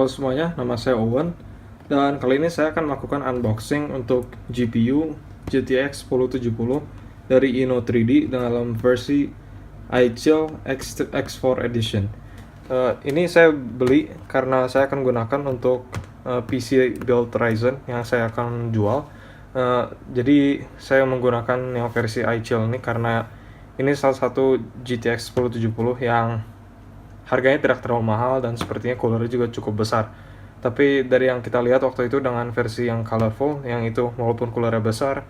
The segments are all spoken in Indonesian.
Halo semuanya, nama saya Owen dan kali ini saya akan melakukan unboxing untuk GPU GTX 1070 dari Inno 3D dalam versi iChill X4 Edition. Ini saya beli karena saya akan gunakan untuk PC build Ryzen yang saya akan jual. Jadi saya menggunakan yang versi iChill ini karena ini salah satu GTX 1070 yang harganya tidak terlalu mahal dan sepertinya coolernya juga cukup besar. Tapi dari yang kita lihat waktu itu dengan versi yang colorful, yang itu walaupun coolernya besar,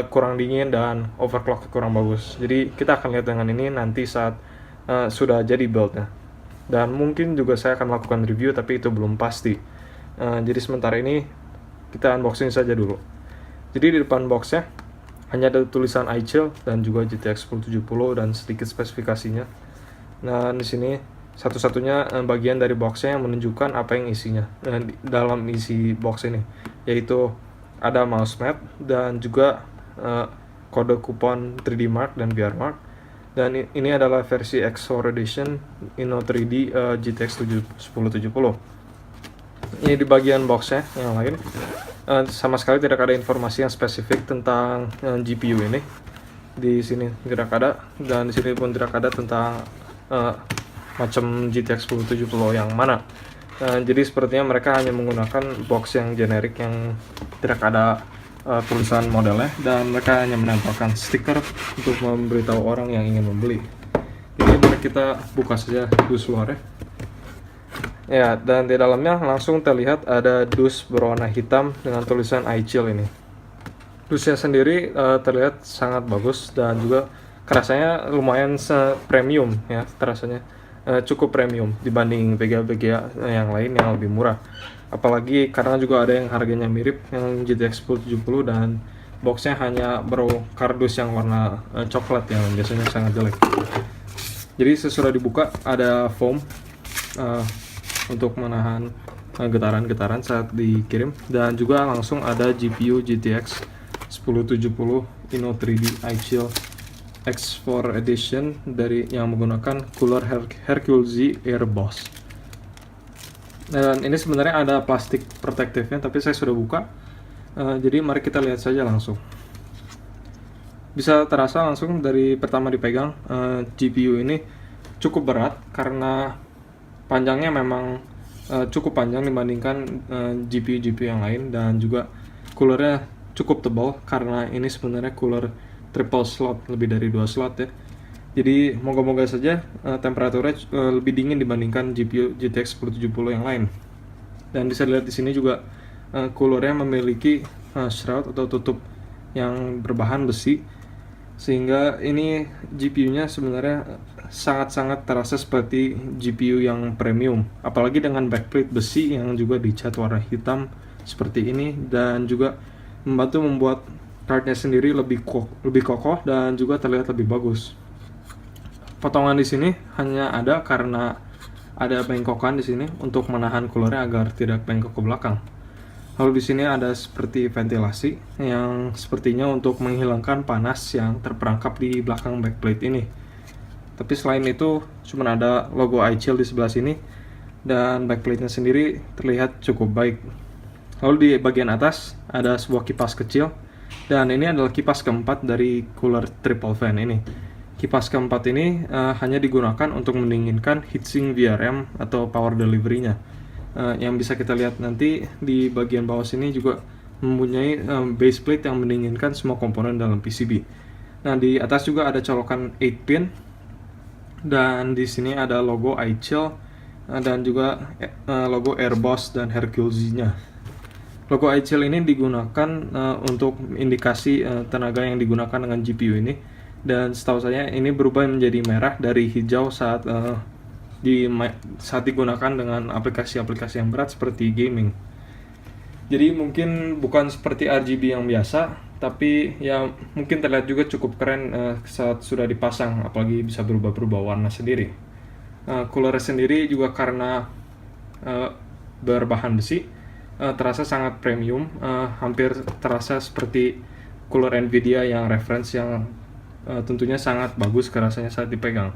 kurang dingin dan overclock kurang bagus. Jadi kita akan lihat dengan ini nanti saat sudah jadi buildnya. Dan mungkin juga saya akan melakukan review tapi itu belum pasti. Jadi sementara ini kita unboxing saja dulu. Jadi di depan boxnya hanya ada tulisan iChill dan juga GTX 1070 dan sedikit spesifikasinya. Nah di sini satu-satunya bagian dari boxnya yang menunjukkan apa yang isinya dalam isi box ini, yaitu ada mouse mat dan juga kode kupon 3D Mark dan VR Mark. Dan ini adalah versi X4 Edition Inno 3D GTX 1070. Ini di bagian boxnya yang lain sama sekali tidak ada informasi yang spesifik tentang GPU ini. Di sini tidak ada, dan di sini pun tidak ada tentang macam GTX 1070 yang mana. Jadi sepertinya mereka hanya menggunakan box yang generik yang tidak ada tulisan modelnya, dan mereka hanya menempelkan stiker untuk memberitahu orang yang ingin membeli. Jadi mari kita buka saja dus luarnya. Ya, dan di dalamnya langsung terlihat ada dus berwarna hitam dengan tulisan iChill ini. Dusnya sendiri terlihat sangat bagus dan juga kerasanya lumayan premium ya, terasanya cukup premium dibanding VGA yang lain yang lebih murah. Apalagi karena juga ada yang harganya mirip yang GTX 1070 dan boxnya hanya kardus yang warna coklat yang biasanya sangat jelek. Jadi sesudah dibuka ada foam untuk menahan getaran-getaran saat dikirim, dan juga langsung ada GPU GTX 1070 Inno 3D iChill X4 Edition dari yang menggunakan cooler Hercule Z Airboss. Dan ini sebenarnya ada plastik protektifnya, tapi saya sudah buka. Jadi mari kita lihat saja langsung. Bisa terasa langsung dari pertama dipegang, GPU ini cukup berat karena panjangnya memang cukup panjang dibandingkan GPU yang lain, dan juga coolernya cukup tebal karena ini sebenarnya cooler triple slot, lebih dari 2 slot ya. Jadi moga-moga saja temperaturnya lebih dingin dibandingkan GPU GTX 1070 yang lain. Dan bisa dilihat di sini juga coolernya memiliki shroud atau tutup yang berbahan besi, sehingga ini GPU-nya sebenarnya sangat-sangat terasa seperti GPU yang premium, apalagi dengan backplate besi yang juga dicat warna hitam seperti ini, dan juga membantu membuat cardnya sendiri lebih kokoh dan juga terlihat lebih bagus. Potongan di sini hanya ada karena ada bengkokan di sini untuk menahan coolernya agar tidak bengkok ke belakang. Lalu di sini ada seperti ventilasi yang sepertinya untuk menghilangkan panas yang terperangkap di belakang backplate ini. Tapi selain itu cuma ada logo iChill di sebelah sini, dan backplate-nya sendiri terlihat cukup baik. Lalu di bagian atas ada sebuah kipas kecil, dan ini adalah kipas keempat dari cooler triple fan ini. Kipas keempat ini hanya digunakan untuk mendinginkan heatsink VRM atau power delivery-nya. Yang bisa kita lihat nanti di bagian bawah sini juga mempunyai base plate yang mendinginkan semua komponen dalam PCB. Nah, di atas juga ada colokan 8 pin, dan di sini ada logo iChill dan juga logo Airboss dan Hercule Z-nya. Logo iChill ini digunakan untuk indikasi tenaga yang digunakan dengan GPU ini, dan setahu saya ini berubah menjadi merah dari hijau saat digunakan dengan aplikasi-aplikasi yang berat seperti gaming. Jadi mungkin bukan seperti RGB yang biasa, tapi ya mungkin terlihat juga cukup keren saat sudah dipasang, apalagi bisa berubah-ubah warna sendiri. Cooler sendiri juga karena berbahan besi, terasa sangat premium, hampir terasa seperti cooler Nvidia yang reference, yang tentunya sangat bagus kerasanya saat dipegang.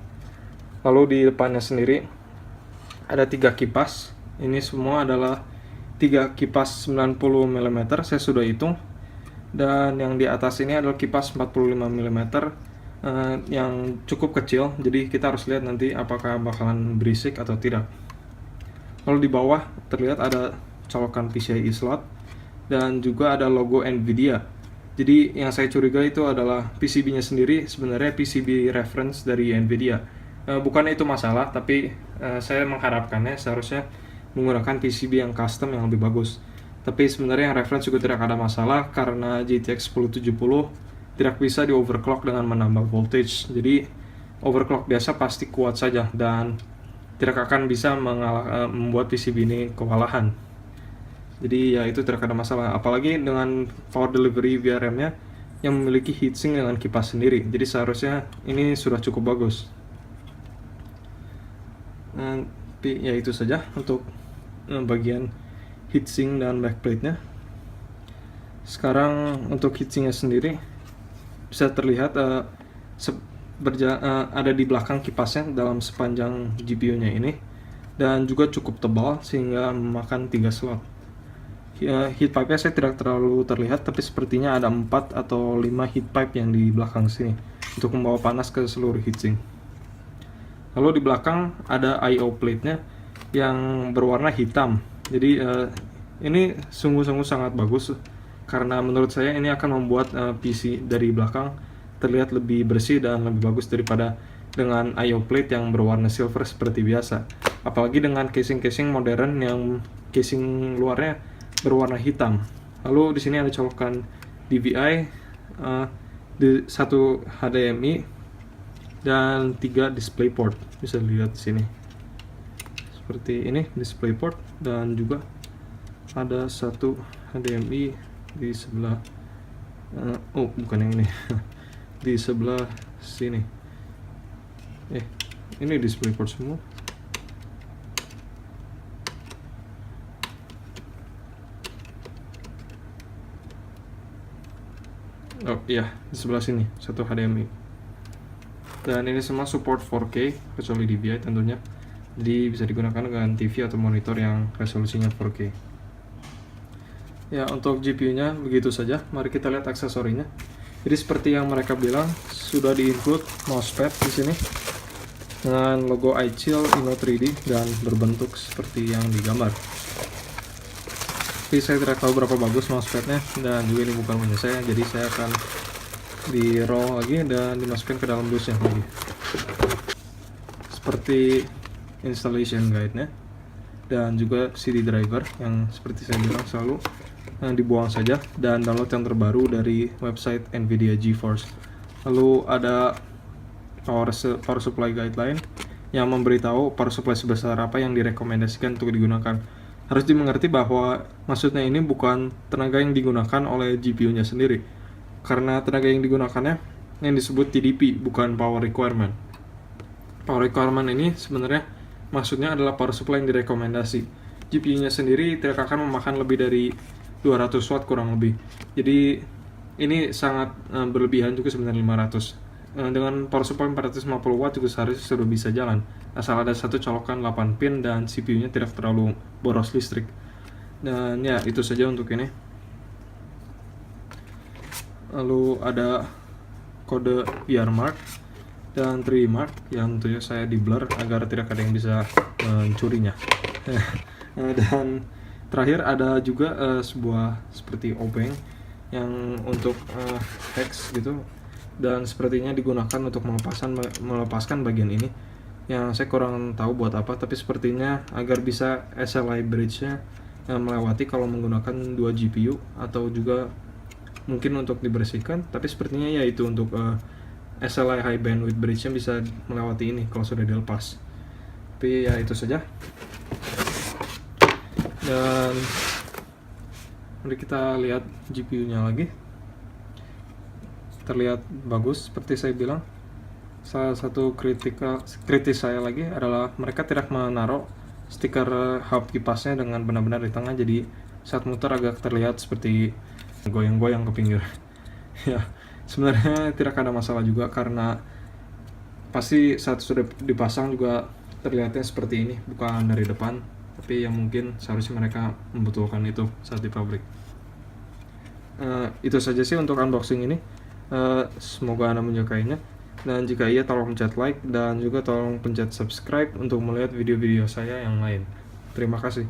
Lalu di depannya sendiri ada 3 kipas Ini semua adalah 3 kipas 90 mm, saya sudah hitung. Dan yang di atas ini adalah kipas 45 mm yang cukup kecil, jadi kita harus lihat nanti apakah bakalan berisik atau tidak. Lalu di bawah terlihat ada colokan PCIe slot dan juga ada logo Nvidia. Jadi yang saya curiga itu adalah PCB-nya sendiri sebenarnya PCB reference dari Nvidia. Bukannya itu masalah, tapi saya mengharapkannya seharusnya menggunakan PCB yang custom yang lebih bagus. Tapi sebenarnya yang reference juga tidak ada masalah karena GTX 1070 tidak bisa di overclock dengan menambah voltage. Jadi overclock biasa pasti kuat saja dan tidak akan bisa membuat PCB ini kewalahan. Jadi ya itu tidak ada masalah. Apalagi dengan power delivery VRM-nya yang memiliki heatsink dengan kipas sendiri. Jadi seharusnya ini sudah cukup bagus. Tapi ya itu saja untuk bagian heatsink dan backplate-nya. Sekarang untuk heatsinknya sendiri bisa terlihat ada di belakang kipasnya dalam sepanjang GPU-nya ini, dan juga cukup tebal sehingga memakan 3 slot. Heat pipe-nya saya tidak terlalu terlihat, tapi sepertinya ada 4 atau 5 heat pipe yang di belakang sini untuk membawa panas ke seluruh heatsink. Lalu di belakang ada I/O plate-nya yang berwarna hitam. Jadi ini sungguh-sungguh sangat bagus karena menurut saya ini akan membuat PC dari belakang terlihat lebih bersih dan lebih bagus daripada dengan I/O plate yang berwarna silver seperti biasa. Apalagi dengan casing-casing modern yang casing luarnya berwarna hitam. Lalu di sini ada colokan DVI, satu HDMI dan 3 DisplayPort. Bisa dilihat di sini. Seperti ini DisplayPort, dan juga ada satu HDMI di sebelah bukan yang ini. Di sebelah sini. Ini DisplayPort semua. Oh iya, di sebelah sini satu HDMI. Dan ini semua support 4K kecuali DVI tentunya. Jadi bisa digunakan dengan TV atau monitor yang resolusinya 4K. Ya, untuk GPU-nya begitu saja. Mari kita lihat aksesorinya. Jadi seperti yang mereka bilang, sudah di-include mousepad di sini dengan logo iChill Inno3D dan berbentuk seperti yang digambar. Tapi saya tidak tahu berapa bagus mousepadnya, dan juga ini bukan punya saya, jadi saya akan di roll lagi dan dimasukkan ke dalam dusnya lagi. Seperti installation guide-nya dan juga CD driver yang seperti saya bilang selalu dibuang saja, dan download yang terbaru dari website Nvidia GeForce. Lalu ada power supply guideline yang memberitahu power supply sebesar apa yang direkomendasikan untuk digunakan. Harus dimengerti bahwa maksudnya ini bukan tenaga yang digunakan oleh GPU-nya sendiri, karena tenaga yang digunakannya yang disebut TDP, bukan power requirement. Power requirement ini sebenarnya maksudnya adalah power supply yang direkomendasi. GPU-nya sendiri tidak akan memakan lebih dari 200 watt kurang lebih. Jadi ini sangat berlebihan juga sebenarnya 500. Dengan power supply 450 watt juga seharusnya sudah bisa jalan, asal ada satu colokan 8 pin dan CPU-nya tidak terlalu boros listrik. Dan ya itu saja untuk ini. Lalu ada kode PR mark dan 3D mark yang tentunya saya di blur agar tidak ada yang bisa mencurinya. Dan terakhir ada juga sebuah seperti obeng yang untuk hex gitu, dan sepertinya digunakan untuk melepaskan bagian ini yang saya kurang tahu buat apa, tapi sepertinya agar bisa SLI bridge-nya melewati kalau menggunakan 2 GPU, atau juga mungkin untuk dibersihkan, tapi sepertinya ya itu untuk SLI high bandwidth bridge-nya bisa melewati ini kalau sudah dilepas. Tapi ya itu saja. Dan mari kita lihat GPU-nya lagi. Terlihat bagus seperti saya bilang. Salah satu kritis saya lagi adalah mereka tidak menaruh stiker hub kipasnya dengan benar-benar di tengah, jadi saat muter agak terlihat seperti goyang-goyang ke pinggir. Ya, sebenarnya tidak ada masalah juga karena pasti saat sudah dipasang juga terlihatnya seperti ini, bukan dari depan. tapi yang mungkin seharusnya mereka membutuhkan itu saat di pabrik. Itu saja sih untuk unboxing ini. Semoga Anda menyukainya, dan jika iya tolong pencet like dan juga tolong pencet subscribe untuk melihat video-video saya yang lain. Terima kasih.